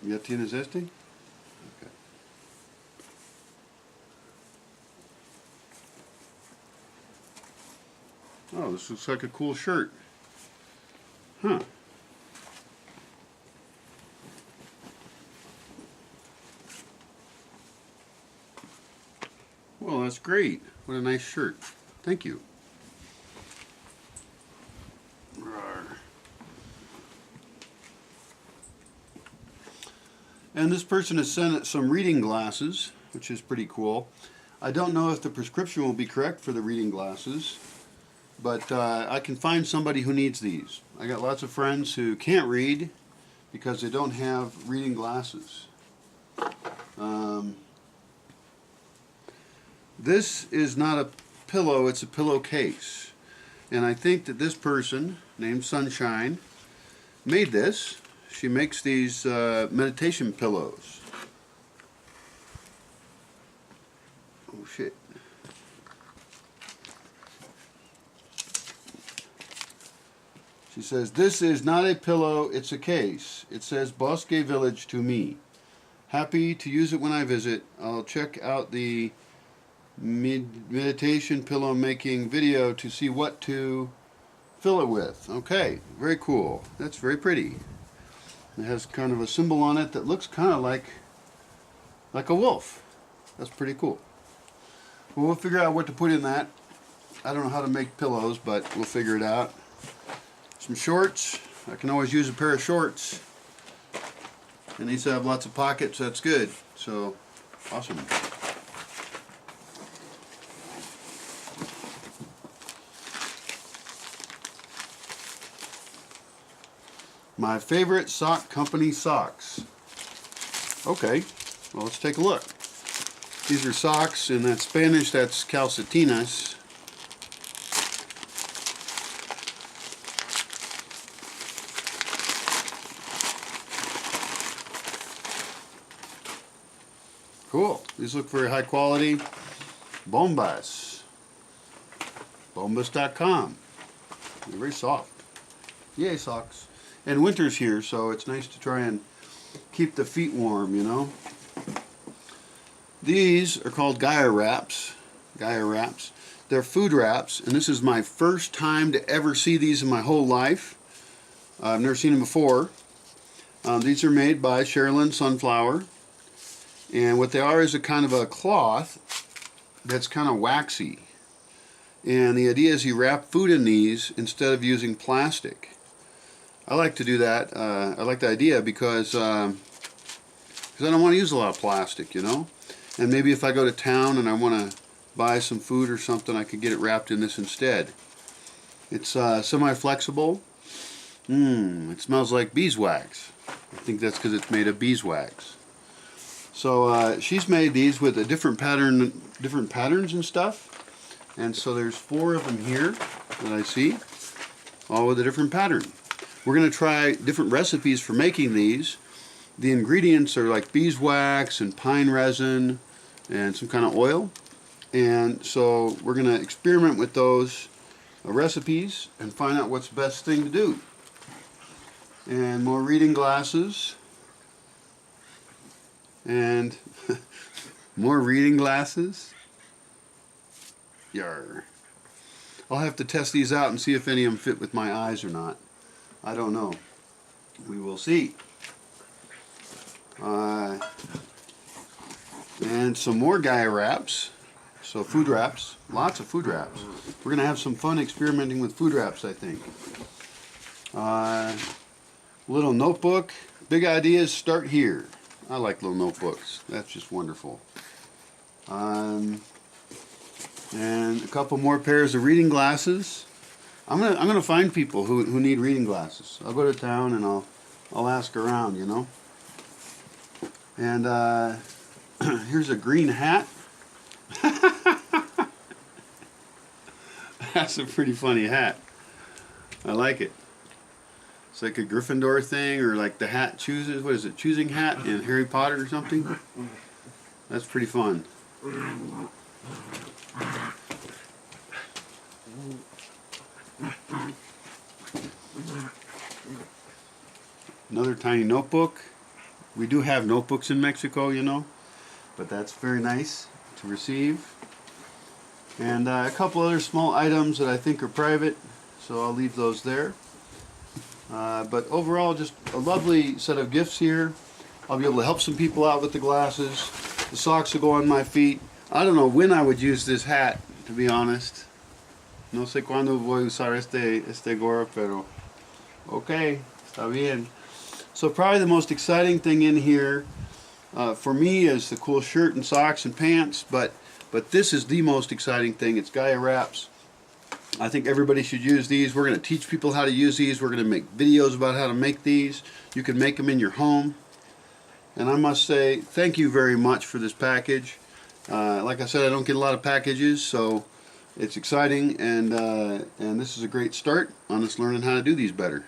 ¿Ya tienes este? Okay. Oh, this looks like a cool shirt. Huh. Well, that's great. What a nice shirt. Thank you. And this person has sent some reading glasses, which is pretty cool. I don't know if the prescription will be correct for the reading glasses, but I can find somebody who needs these. I got lots of friends who can't read because they don't have reading glasses. This is not a pillow, it's a pillowcase. And I think that this person, named Sunshine, made this. She makes these meditation pillows. Oh shit. She says, "This is not a pillow, it's a case. It says Bosque Village to me. Happy to use it when I visit. I'll check out the meditation pillow making video to see what to fill it with." Okay, very cool. That's very pretty. It has kind of a symbol on it that looks kind of like a wolf. That's pretty cool. Well, we'll figure out what to put in that. I don't know how to make pillows, but we'll figure it out. Some shorts. I can always use a pair of shorts. It needs to have lots of pockets. That's good. So, awesome. My favorite sock company socks. Okay, well, let's take a look. These are socks, in that Spanish, that's calcetinas. Cool. These look very high quality. Bombas. Bombas.com. They're very soft. Yay, socks. And winter's here, so it's nice to try and keep the feet warm, you know. These are called Gaia wraps. Gaia wraps. They're food wraps, and this is my first time to ever see these in my whole life. I've never seen them before. These are made by Sherilyn Sunflower, and what they are is a kind of a cloth that's kind of waxy. And the idea is you wrap food in these instead of using plastic. I like to do that. I like the idea because I don't want to use a lot of plastic, you know. And maybe if I go to town and I want to buy some food or something, I could get it wrapped in this instead. It's semi-flexible. It smells like beeswax. I think that's because it's made of beeswax. So she's made these with a different patterns and stuff. And so there's 4 of them here that I see, all with a different pattern. We're going to try different recipes for making these. The ingredients are like beeswax and pine resin and some kind of oil. And so we're going to experiment with those recipes and find out what's the best thing to do. And more reading glasses. And more reading glasses. Yarr. I'll have to test these out and see if any of them fit with my eyes or not. I don't know. We will see. And some more Gaia wraps. So food wraps. Lots of food wraps. We're going to have some fun experimenting with food wraps, I think. Little notebook. Big ideas start here. I like little notebooks. That's just wonderful. And a couple more pairs of reading glasses. I'm gonna find people who need reading glasses. I'll go to town and I'll ask around, you know. And here's a green hat. That's a pretty funny hat. I like it. It's like a Gryffindor thing, or like the hat chooses. What is it? Choosing hat in Harry Potter or something. That's pretty fun. Another tiny notebook. We do have notebooks in Mexico, you know, but that's very nice to receive. And a couple other small items that I think are private, so I'll leave those there. But overall, just a lovely set of gifts here. I'll be able to help some people out with the glasses. The socks will go on my feet. I don't know when I would use this hat, to be honest. No sé cuándo voy a usar este gorro, pero okay, está bien. So probably the most exciting thing in here for me is the cool shirt and socks and pants, but this is the most exciting thing. It's Gaia wraps. I think everybody should use these. We're going to teach people how to use these. We're going to make videos about how to make these. You can make them in your home. And I must say thank you very much for this package. Like I said, I don't get a lot of packages, so it's exciting, and this is a great start on us learning how to do these better.